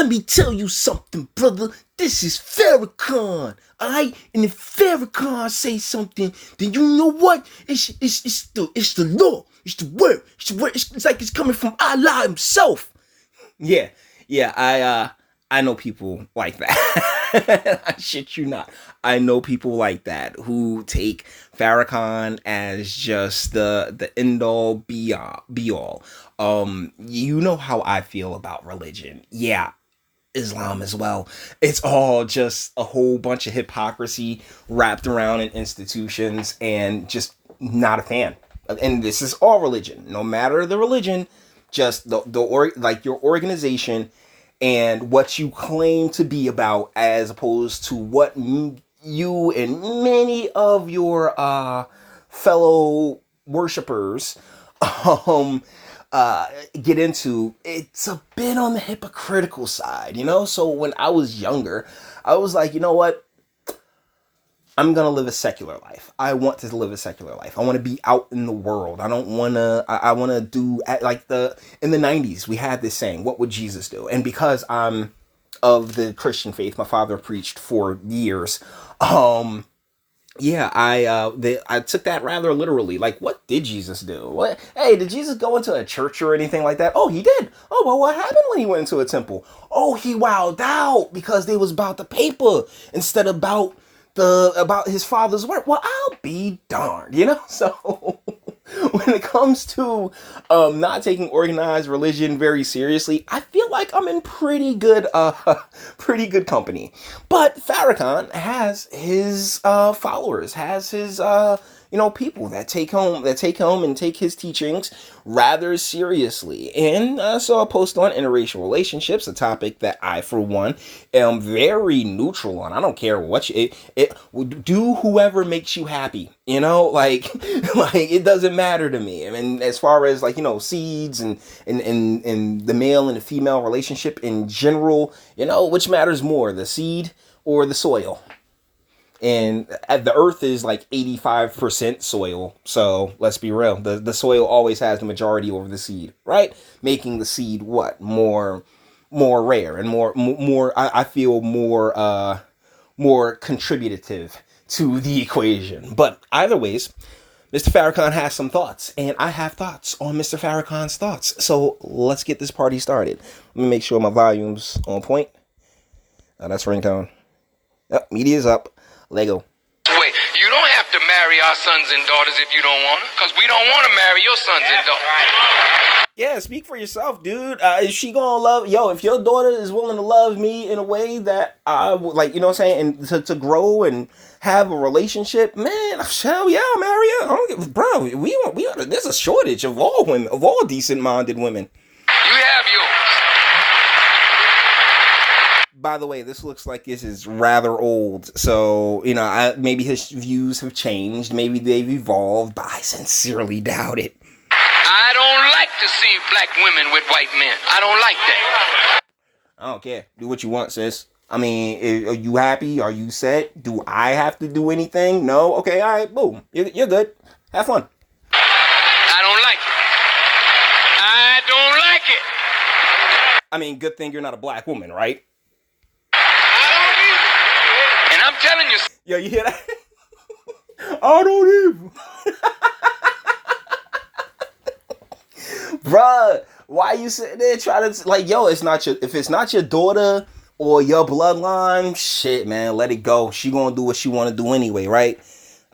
let me tell you something, brother. This is Farrakhan, alright? And if Farrakhan say something, then you know what? It's the law. It's the word. It's the word. It's like it's coming from Allah himself. Yeah, I know people like that. I shit you not. I know people like that who take Farrakhan as just the end all be all. You know how I feel about religion. Yeah, Islam as well. It's all just a whole bunch of hypocrisy wrapped around in institutions, and just not a fan. And this is all religion, no matter the religion, just like your organization and what you claim to be about, as opposed to what you and many of your fellow worshipers um get into. It's a bit on the hypocritical side, you know? So when I was younger, I was like, you know what? I'm going to live a secular life. I want to live a secular life. I want to be out in the world. I don't want to, I want to do like in the 90s, we had this saying, what would Jesus do? And because I'm of the Christian faith, my father preached for years. Yeah, I took that rather literally. Like, what did Jesus do? What? Hey, did Jesus go into a church or anything like that? Oh, he did. Oh, well, what happened when he went into a temple? Oh, he wowed out because they was about the paper instead about his father's work. Well, I'll be darned, you know? So when it comes to not taking organized religion very seriously, I feel like I'm in pretty good company. But Farrakhan has his followers, has his people that take home and take his teachings rather seriously. And so I post on interracial relationships, a topic that I, for one, am very neutral on. I don't care what do whoever makes you happy, you know, like it doesn't matter to me. I mean, as far as like, you know, seeds and the male and the female relationship in general, you know, which matters more, the seed or the soil? And the earth is like 85% soil. So let's be real. The soil always has the majority over the seed, right? Making the seed what? More rare and more I feel more contributive to the equation. But either ways, Mr. Farrakhan has some thoughts, and I have thoughts on Mr. Farrakhan's thoughts. So let's get this party started. Let me make sure my volume's on point. That's ringtone. Yep, media's up. Lego. Wait, you don't have to marry our sons and daughters if you don't want to, because we don't want to marry your sons and daughters. Yeah, speak for yourself, dude. Is she gonna love, if your daughter is willing to love me in a way that I would, like, you know what I'm saying, and to grow and have a relationship, man, hell yeah, I'll marry her. I don't give, bro, there's a shortage of all women, of all decent-minded women. You have yours. By the way, this looks like this is rather old, so, you know, maybe his views have changed, maybe they've evolved, but I sincerely doubt it. I don't like to see black women with white men. I don't like that. I don't care. Do what you want, sis. I mean, are you happy? Are you set? Do I have to do anything? No? Okay, all right, boom. You're good. Have fun. I don't like it. I don't like it. I mean, good thing you're not a black woman, right? And I'm telling you. Yo, you hear that? I don't even. Bruh, why you sitting there trying to, like, yo, if it's not your daughter or your bloodline, shit, man, let it go. She gonna do what she want to do anyway, right?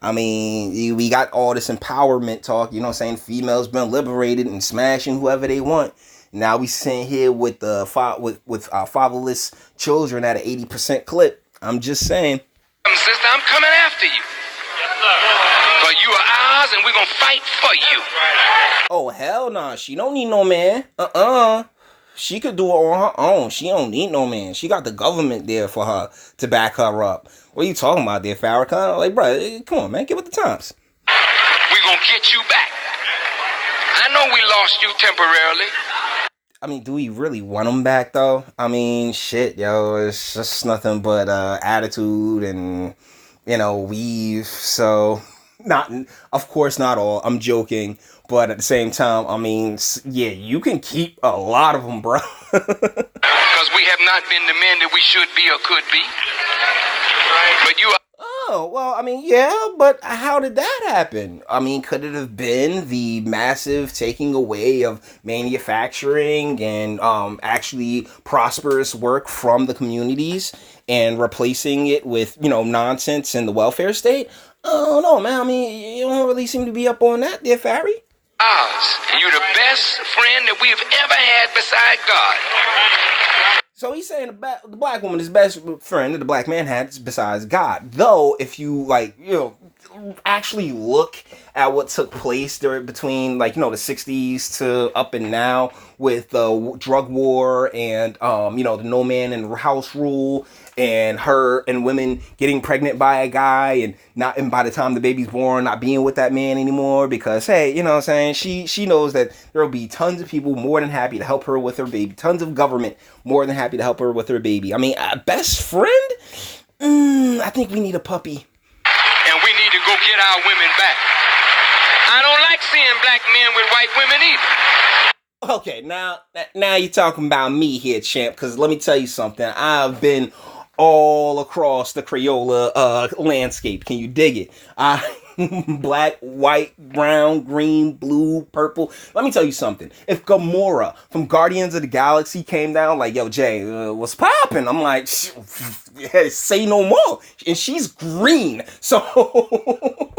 I mean, we got all this empowerment talk, you know what I'm saying? Females been liberated and smashing whoever they want. Now we sitting here with fatherless children at an 80% clip. I'm just saying. Sister, I'm coming after you. Yes, sir. But you are ours, and we're gonna fight for you. Oh, hell nah. She don't need no man. She could do it on her own. She don't need no man. She got the government there for her to back her up. What are you talking about there, Farrakhan? Like, bro, come on, man. Get with the times. We're gonna get you back. I know we lost you temporarily. I mean, do we really want them back, though? I mean, shit, yo, it's just nothing but attitude and, you know, weave. So, of course, not all. I'm joking. But at the same time, I mean, yeah, you can keep a lot of them, bro. because we have not been the men that we should be or could be. But you are. Oh, well, I mean, yeah, but how did that happen? I mean, could it have been the massive taking away of manufacturing and actually prosperous work from the communities and replacing it with, nonsense in the welfare state? Oh, no, man. I mean, you don't really seem to be up on that, dear Farry. Ours. And you're the best friend that we have ever had beside God. So he's saying the black woman is the best friend that the black man had besides God. Though, if you actually look at what took place between the 60s to up and now with the drug war and the no man in the house rule and her and women getting pregnant by a guy and by the time the baby's born not being with that man anymore because hey, you know what I'm saying, she knows that there'll be tons of people more than happy to help her with her baby, tons of government more than happy to help her with her baby. I mean, best friend? I think we need a puppy. And we need to go get our women back. I don't like seeing black men with white women either. Okay, now you're talking about me here, champ, because let me tell you something. I've been all across the Crayola landscape. Can you dig it? Black, white, brown, green, blue, purple. Let me tell you something. If Gamora from Guardians of the Galaxy came down like, yo, Jay, what's poppin'? I'm like, say no more. And she's green. So...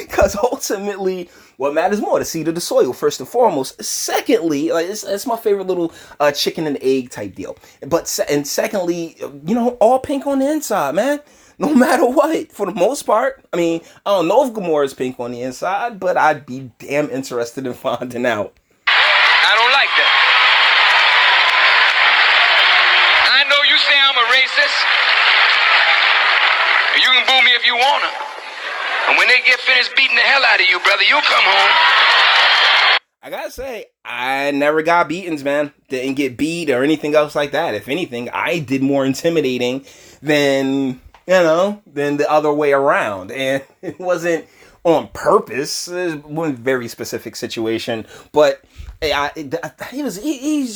Because ultimately, what matters more, the seed of the soil, first and foremost. Secondly, it's my favorite little chicken and egg type deal. And secondly, all pink on the inside, man. No matter what, for the most part. I mean, I don't know if Gamora's pink on the inside, but I'd be damn interested in finding out. I don't like that. I know you say I'm a racist. You can boo me if you wanna. And when they get finished beating the hell out of you, brother, you'll come home. I gotta say, I never got beatings, man. Didn't get beat or anything else like that. If anything, I did more intimidating than the other way around. And it wasn't on purpose. It was one very specific situation. But he's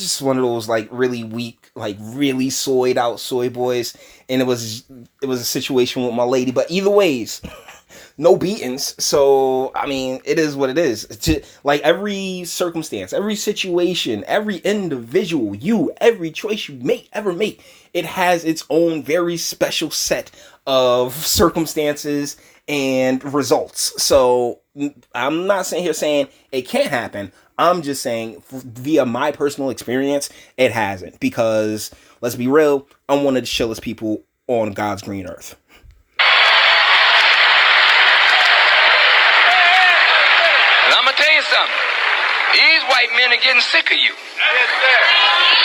just one of those really weak, really soyed out soy boys. And it was a situation with my lady. But either ways... no beatings, so I mean, it is what it is. Every circumstance, every situation, every individual, every choice you ever make, it has its own very special set of circumstances and results. So I'm not sitting here saying it can't happen. I'm just saying via my personal experience, it hasn't. Because let's be real, I'm one of the chillest people on God's green earth. These white men are getting sick of you. Yes, sir.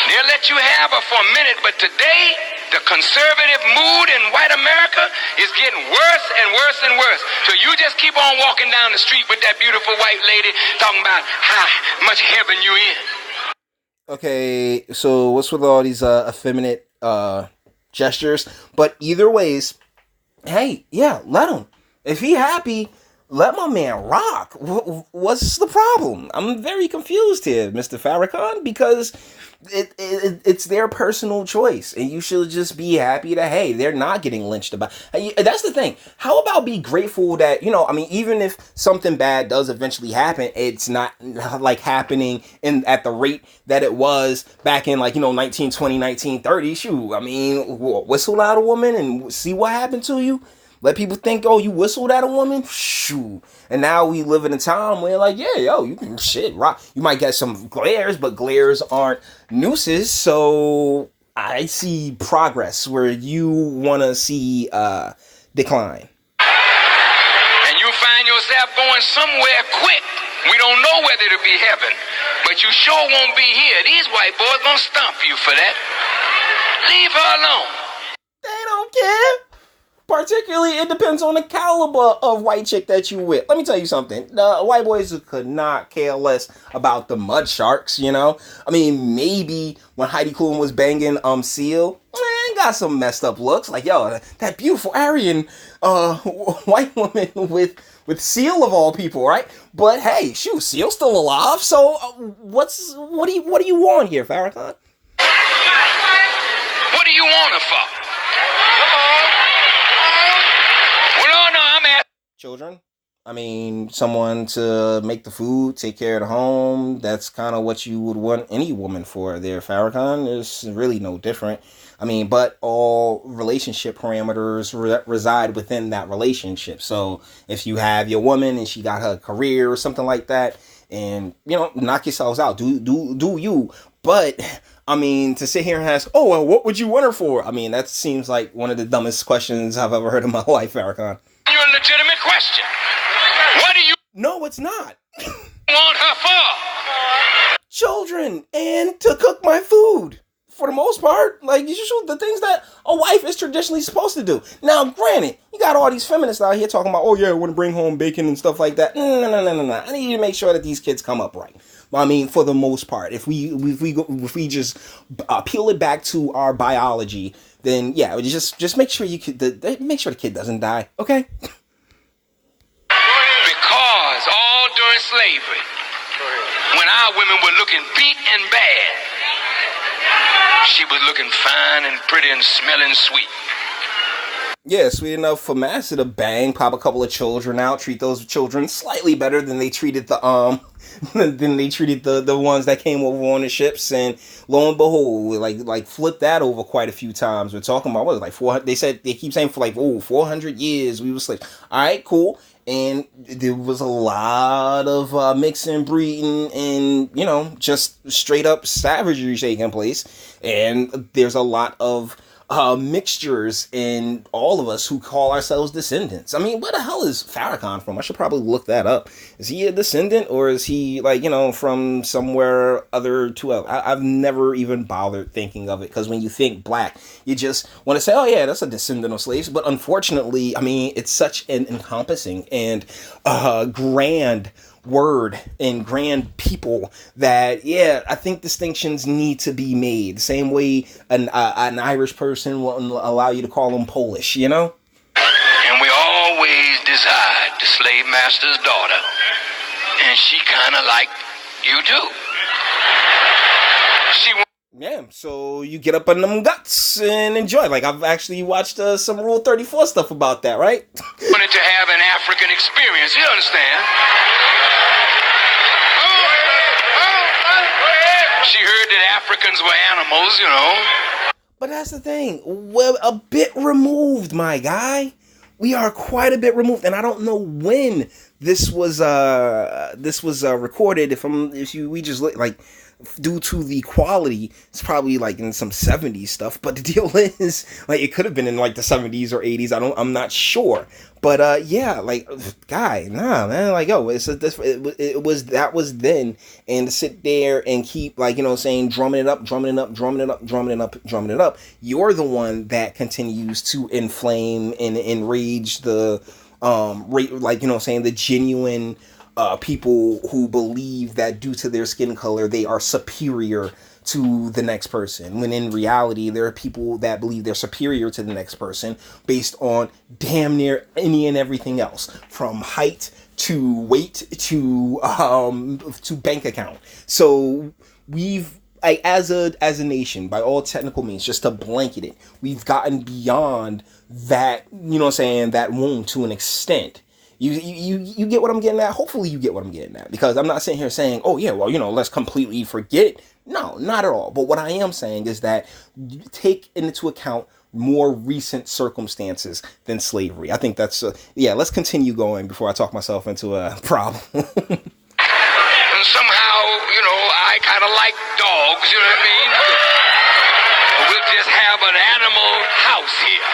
They'll let you have her for a minute, but today, the conservative mood in white America is getting worse and worse and worse. So you just keep on walking down the street with that beautiful white lady talking about how much heaven you in. Okay, so what's with all these effeminate gestures? But either ways, hey, yeah, let him. If he happy... let my man rock. What's the problem? I'm very confused here, Mr. Farrakhan, because it's their personal choice, and you should just be happy that, hey, they're not getting lynched about. That's the thing. How about be grateful that, even if something bad does eventually happen, it's not happening at the rate that it was back in 1920, 1930. Shoot, I mean, whistle at a woman and see what happened to you. Let people think, oh, you whistled at a woman? Shoot. And now we live in a time where you can rock. You might get some glares, but glares aren't nooses. So I see progress where you want to see decline. And you find yourself going somewhere quick. We don't know whether it'll be heaven, but you sure won't be here. These white boys gonna stomp you for that. Leave her alone. They don't care. Particularly, it depends on the caliber of white chick that you with. Let me tell you something. The white boys could not care less about the mud sharks, I mean, maybe when Heidi Klum was banging Seal, got some messed up looks. That beautiful Aryan white woman with Seal of all people, right? But hey, shoot, Seal's still alive. So what do you want here, Farrakhan? do you want her for? Well, no, I'm asking. Children. I mean, someone to make the food, take care of the home. That's kind of what you would want any woman for there, Farrakhan. Is really no different. I mean, but all relationship parameters reside within that relationship. So if you have your woman and she got her career or something like that, and knock yourselves out, do you? But I mean, to sit here and ask, oh well, what would you want her for? I mean, that seems like one of the dumbest questions I've ever heard in my life, Farrakhan. You're a legitimate question. What do you No, it's not. want her for? Children and to cook my food. For the most part, like usually the things that a wife is traditionally supposed to do. Now, granted, you got all these feminists out here talking about, oh yeah, I want to bring home bacon and stuff like that. No. I need to make sure that these kids come up right. I mean, for the most part, if we just peel it back to our biology, then yeah, just make sure make sure the kid doesn't die. Okay. Because all during slavery, when our women were looking beat and bad, she was looking fine and pretty and smelling sweet. Yeah, sweet enough for Master to bang, pop a couple of children out, treat those children slightly better than they treated the the ones that came over on the ships, and lo and behold, like flip that over quite a few times. We're talking about what is it, like 400? They keep saying for like 400 years we were slaves. All right, cool. And there was a lot of mixing, breeding, and just straight up savagery taking place. And there's a lot of mixtures in all of us who call ourselves descendants. I mean, where the hell is Farrakhan from? I should probably look that up. Is he a descendant, or is he from somewhere other to else? I've never even bothered thinking of it, because when you think black, you just want to say, oh yeah, that's a descendant of slaves. But unfortunately, I mean, it's such an encompassing and grand word and grand people that I think distinctions need to be made the same way an Irish person will allow you to call them Polish, And we always desired the slave master's daughter, and she kind of liked you too. So you get up on them guts and enjoy. Like, I've actually watched some Rule 34 stuff about that, right? Wanted to have an African experience, you understand? She heard that Africans were animals, But that's the thing. We're a bit removed, my guy. We are quite a bit removed, and I don't know when this was recorded. We just look like, due to the quality, it's probably like in some 70s stuff. But the deal is, like, it could have been in like the 70s or 80s. I'm not sure. But guy, nah, man, like, yo, that was then, and to sit there and keep saying drumming it up, you're the one that continues to inflame and enrage the the genuine people who believe that due to their skin color they are superior to the next person, when in reality there are people that believe they're superior to the next person based on damn near any and everything else, from height to weight to bank account. So we've, as a nation, by all technical means, just to blanket it, we've gotten beyond that, that wound to an extent. You get what I'm getting at? Hopefully you get what I'm getting at, because I'm not sitting here saying, oh yeah, well, let's completely forget it. No, not at all. But what I am saying is that you take into account more recent circumstances than slavery. I think that's, let's continue going before I talk myself into a problem. And somehow, I kind of like dogs, you know what I mean? We'll just have an animal house here.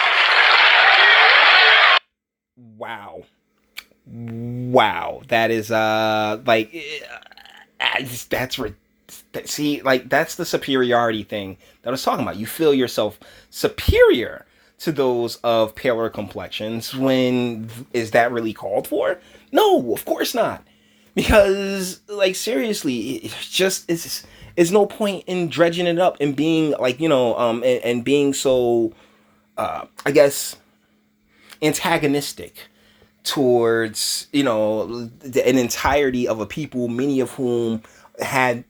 Wow. That is, that's see, like, that's the superiority thing that I was talking about. You feel yourself superior to those of paler complexions, when is that really called for? No, of course not. Because, like, seriously, it's no point in dredging it up and being and being so I guess antagonistic towards an entirety of a people, many of whom had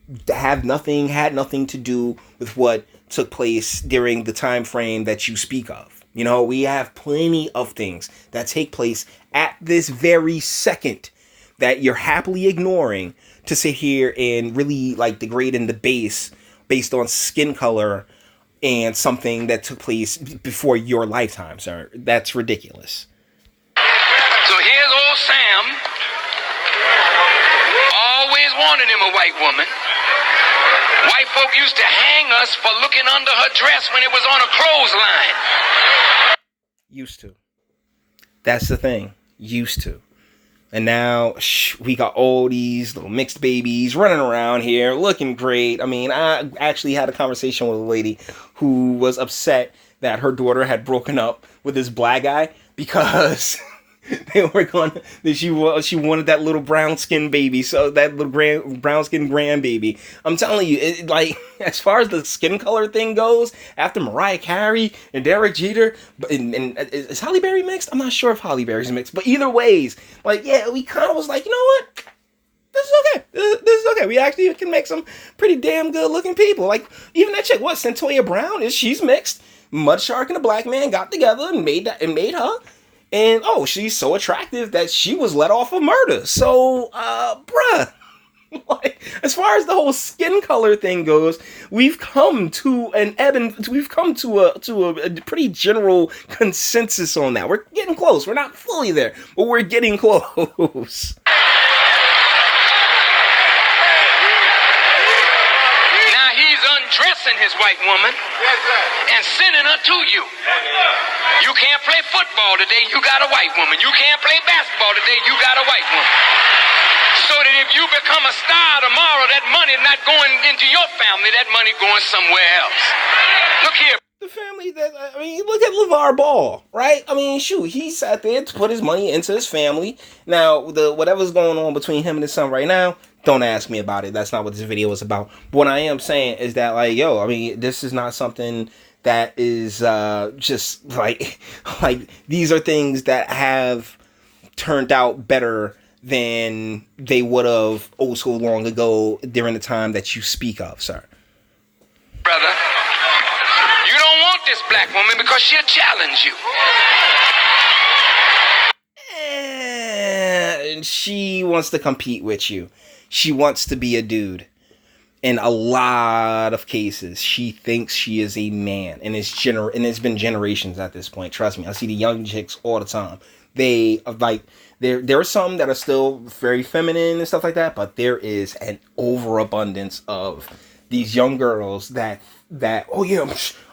nothing to do with what took place during the time frame that you speak of. You know, we have plenty of things that take place at this very second that you're happily ignoring to sit here and really like degrade in the base based on skin color and something that took place before your lifetime, sir. That's ridiculous. So here's old Sam, always wanted him a white woman. White folk used to hang us for looking under her dress when it was on a clothesline. Used to. That's the thing. Used to. And now we got all these little mixed babies running around here looking great. I mean, I actually had a conversation with a lady who was upset that her daughter had broken up with this black guy because they were going. She wanted that little brown skin baby, so that little brown skin grandbaby. I'm telling you, like as far as the skin color thing goes, after Mariah Carey and Derek Jeter, and is Halle Berry mixed? I'm not sure if Halle Berry's mixed, but either ways, like yeah, we kind of was like, you know what? This is okay. This is okay. We actually can make some pretty damn good looking people. Like even that chick, what Centoya Brown she's mixed. Mud Shark and a black man got together and made her. And, she's so attractive that she was let off of murder. So, bruh, like, as far as the whole skin color thing goes, we've come to a pretty general consensus on that. We're getting close. We're not fully there, but we're getting close. Now he's undressing his white woman and sending her to you. You can't play football today, you got a white woman. You can't play basketball today, you got a white woman. So that if you become a star tomorrow, that money not going into your family, that money going somewhere else. Look here. The family look at LeVar Ball, right? I mean, shoot, he sat there to put his money into his family. Now, whatever's going on between him and his son right now, don't ask me about it. That's not what this video is about. But what I am saying is that, like, this is not something that is just like these are things that have turned out better than they would have so long ago during the time that you speak of, sir. Brother, you don't want this black woman because she'll challenge you. And she wants to compete with you. She wants to be a dude. In a lot of cases, she thinks she is a man, and it's been generations at this point. Trust me, I see the young chicks all the time. They are like there are some that are still very feminine and stuff like that, but there is an overabundance of these young girls that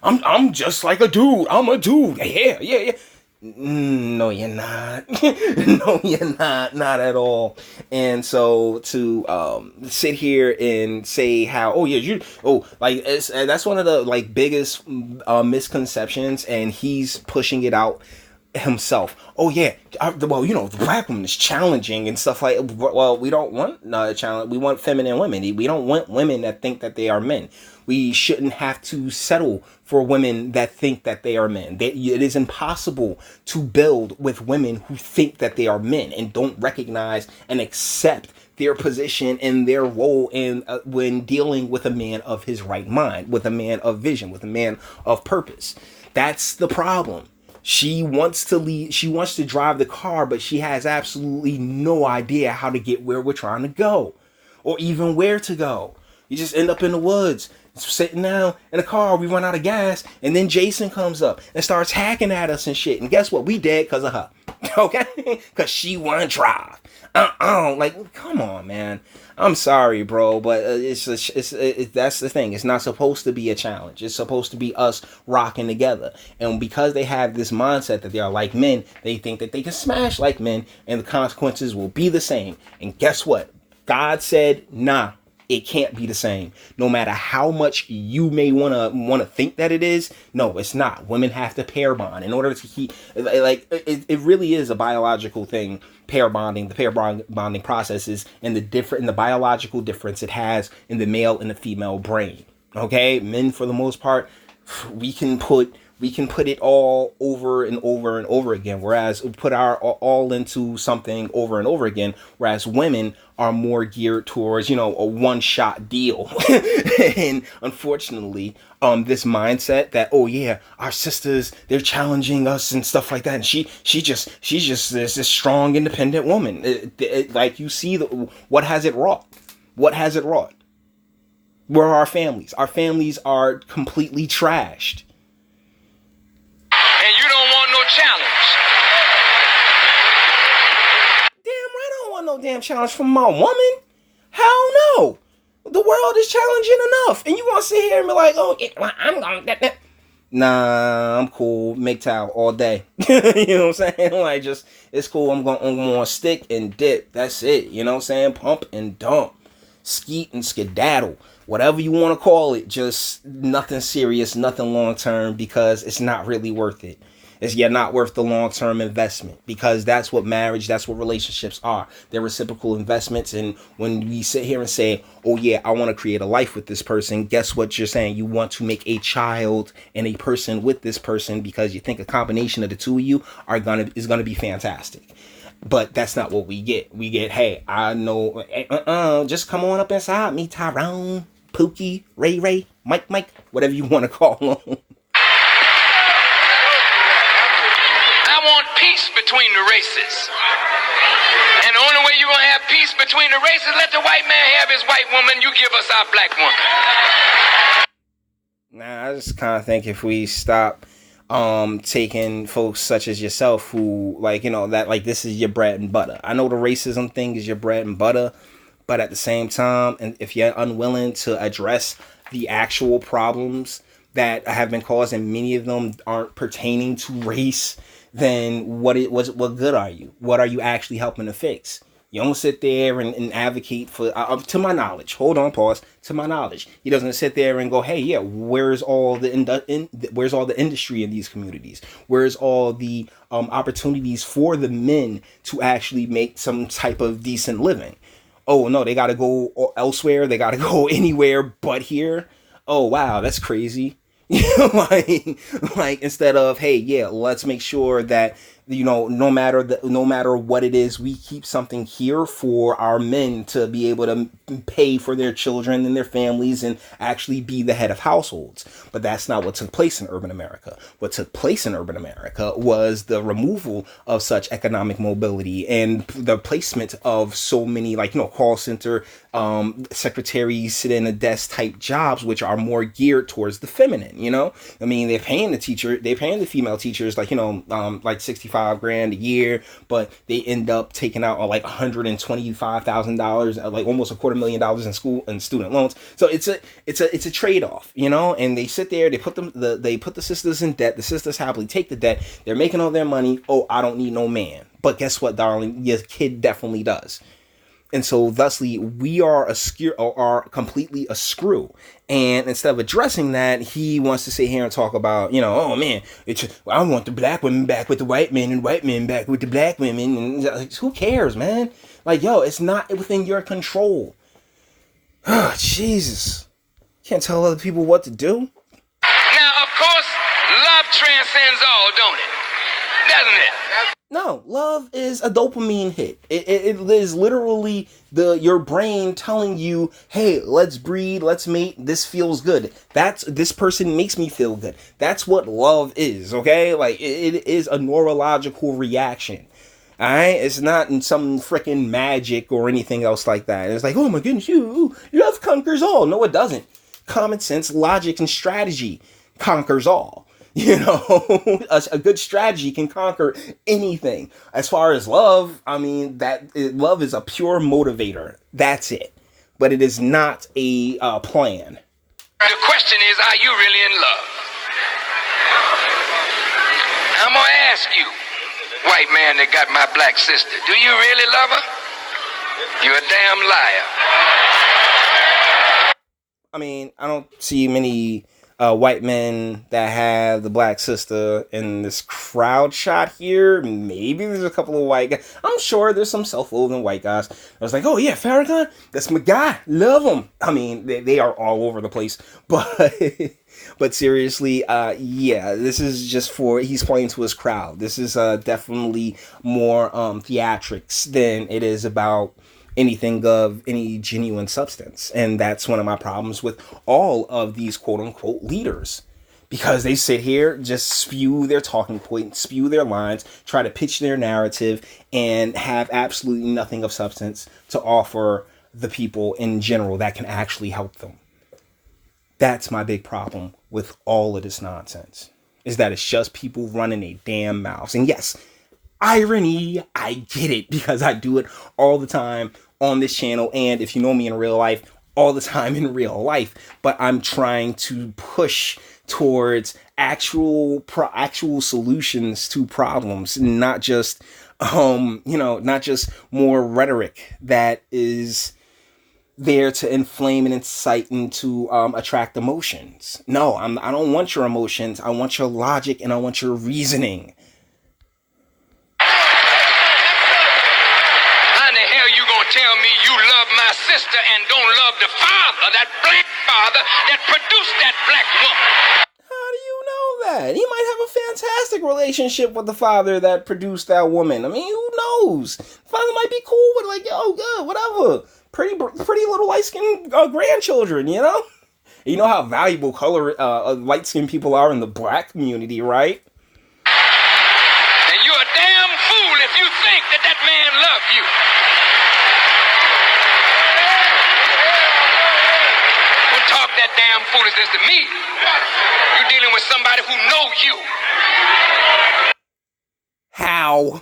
I'm just like a dude. I'm a dude. Yeah. No, you're not. No, you're not at all. And so to sit here and say how that's one of the like biggest misconceptions, and he's pushing it out himself. The black woman is challenging and stuff like. Well, we don't want a challenge. We want feminine women. We don't want women that think that they are men. We shouldn't have to settle for women that think that they are men. It is impossible to build with women who think that they are men and don't recognize and accept their position and their role in when dealing with a man of his right mind, with a man of vision, with a man of purpose. That's the problem. She wants to lead. She wants to drive the car, but she has absolutely no idea how to get where we're trying to go, or even where to go. You just end up in the woods, sitting down in a car. We run out of gas, and then Jason comes up and starts hacking at us and shit. And guess what? We dead because of her. Okay, because she wanna drive. Like, come on, man. I'm sorry, bro, but that's the thing. It's not supposed to be a challenge. It's supposed to be us rocking together. And because they have this mindset that they are like men, they think that they can smash like men, and the consequences will be the same. And guess what? God said, nah. It can't be the same. No matter how much you may want to think that it is, no, it's not. Women have to pair bond in order to keep, like, it really is a biological thing. Pair bonding, the pair bonding processes, and the biological difference it has in the male and the female brain. Okay, men for the most part, we can put we can put it all over and over and over again, whereas we put our all into something over and over again, whereas women are more geared towards, you know, a one-shot deal. And unfortunately, this mindset that, oh yeah, our sisters, they're challenging us and stuff like that, and she's just this strong independent woman. Like, you see what has it wrought? What has it wrought? Where are our families? Our families are completely trashed. And you don't want no challenge. Damn right, I don't want no damn challenge from my woman. Hell no. The world is challenging enough. And you want to sit here and be like, oh, yeah, I'm going to... Nah, I'm cool. Make towel all day. You know what I'm saying? Like, just, it's cool. I'm going to stick and dip. That's it. You know what I'm saying? Pump and dump. Skeet and skedaddle. Whatever you want to call it. Just nothing serious, nothing long term, because it's not really worth it. You're not worth the long-term investment, because that's what marriage, that's what relationships are. They're reciprocal investments. And when we sit here and say, oh yeah, I want to create a life with this person, guess what you're saying? You want to make a child and a person with this person, because you think a combination of the two of you is gonna be fantastic. But that's not what we get. We get, hey, I know, just come on up inside me, Tyrone, Pookie, Ray, Mike, whatever you want to call them. Peace between the races. And the only way you're going to have peace between the races, let the white man have his white woman, you give us our black woman. Nah, I just kind of think if we stop taking folks such as yourself who, like, you know, that, like, this is your bread and butter. I know the racism thing is your bread and butter, but at the same time, and if you're unwilling to address the actual problems that have been caused, and many of them aren't pertaining to race, then what good are you? What are you actually helping to fix? You don't sit there and advocate for, to my knowledge, hold on, pause, to my knowledge, he doesn't sit there and go, hey, yeah, where's all the industry in these communities? Where's all the opportunities for the men to actually make some type of decent living? Oh, no, they got to go elsewhere. They got to go anywhere but here. Oh, wow, that's crazy. like instead of, hey, yeah, let's make sure that, you know, no matter what it is, we keep something here for our men to be able to pay for their children and their families and actually be the head of households. But that's not what took place in urban America. What took place in urban America was the removal of such economic mobility and the placement of so many, like, you know, call center secretaries, sit in a desk type jobs, which are more geared towards the feminine. You know, I mean, they're paying the female teachers, like, you know, like $65,000 a year, but they end up taking out like $125,000, like almost $250,000 in school and student loans. So it's a trade off, you know. And they sit there, they put the sisters in debt. The sisters happily take the debt. They're making all their money. Oh, I don't need no man. But guess what, darling? Your kid definitely does. And so, thusly, we are completely a screw. And instead of addressing that, he wants to sit here and talk about, you know, oh man, I want the black women back with the white men and white men back with the black women. And like, who cares, man? Like, yo, it's not within your control. Oh, Jesus. Can't tell other people what to do. Now, of course, love transcends all, don't it? Doesn't it? No, love is a dopamine hit. It is literally your brain telling you, hey, let's breed, let's mate, this feels good. This person makes me feel good. That's what love is, okay? Like, it is a neurological reaction. Alright? It's not in some freaking magic or anything else like that. It's like, oh my goodness, love conquers all. No, it doesn't. Common sense, logic, and strategy conquers all. You know, a good strategy can conquer anything. As far as love, I mean, love is a pure motivator. That's it. But it is not a plan. The question is, are you really in love? I'm going to ask you, white man that got my black sister, do you really love her? You're a damn liar. I mean, I don't see many white men that have the black sister in this crowd shot here. Maybe there's a couple of white guys. I'm sure there's some self-loathing white guys. I was like, oh yeah, Farrakhan, that's my guy. Love him. I mean, they are all over the place. But but seriously, yeah, this is just for, he's playing to his crowd. This is definitely more theatrics than it is about anything of any genuine substance. And that's one of my problems with all of these quote unquote leaders. Because they sit here, just spew their talking points, spew their lines, try to pitch their narrative, and have absolutely nothing of substance to offer the people in general that can actually help them. That's my big problem with all of this nonsense. Is that it's just people running a damn mouths. And yes, irony, I get it, because I do it all the time on this channel, and if you know me in real life, all the time in real life. But I'm trying to push towards actual solutions to problems, not just not just more rhetoric that is there to inflame and incite and to attract emotions. No, I don't want your emotions. I want your logic and I want your reasoning. Tell me you love my sister and don't love the father, that black father that produced that black woman. How do you know that? He might have a fantastic relationship with the father that produced that woman. I mean, who knows? The father might be cool with, like, yo, good, whatever. Pretty little light-skinned grandchildren, you know? You know how valuable light-skinned people are in the black community, right? And you're a damn fool if you think that that man loved you. Talk that damn foolishness to me. You're dealing with somebody who How?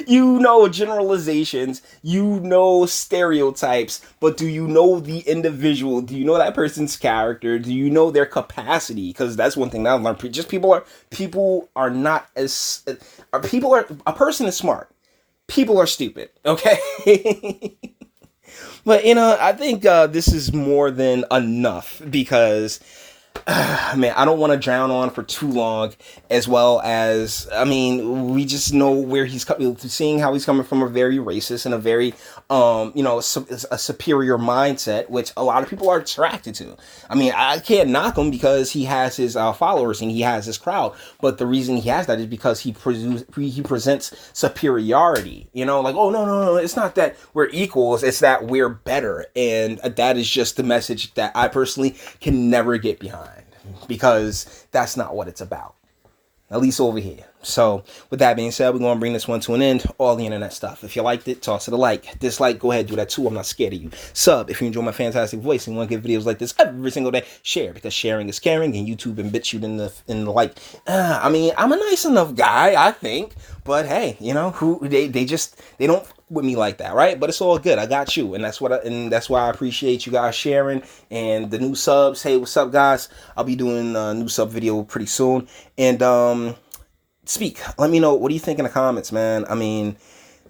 You know generalizations, you know stereotypes, but do you know the individual? Do you know that person's character? Do you know their capacity? Because that's one thing that I've learned. Just people are not as a person is smart. People are stupid. Okay. But, I think this is more than enough because, man, I don't want to drown on for too long, as well as, I mean, we just know where he's coming, seeing how he's coming from a very racist and a very, a superior mindset, which a lot of people are attracted to. I mean, I can't knock him because he has his followers and he has his crowd, but the reason he has that is because he presents superiority, like, oh, no, it's not that we're equals, it's that we're better, and that is just the message that I personally can never get behind. Because that's not what it's about. At least over here. So, with that being said, we're going to bring this one to an end. All the internet stuff. If you liked it, toss it a like. Dislike, go ahead, do that too. I'm not scared of you. Sub, if you enjoy my fantastic voice and want to get videos like this every single day. Share, because sharing is caring, and YouTube and BitChute in the like. I mean, I'm a nice enough guy, I think. But hey, they don't with me like that, right? But it's all good. I got you, and that's why I appreciate you guys sharing and the new subs. Hey, what's up, guys? I'll be doing a new sub video pretty soon, and speak. Let me know, what do you think in the comments, man? I mean,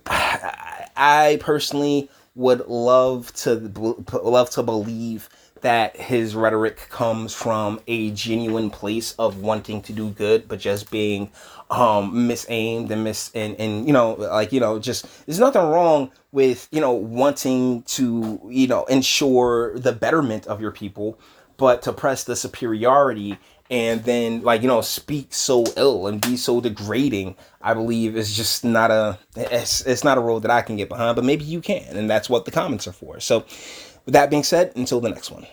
I personally would love to believe that his rhetoric comes from a genuine place of wanting to do good, but just being misaimed and just, there's nothing wrong with, wanting to, ensure the betterment of your people, but to press the superiority and then speak so ill and be so degrading, I believe is just not it's not a road that I can get behind, but maybe you can, and that's what the comments are for. So with that being said, until the next one.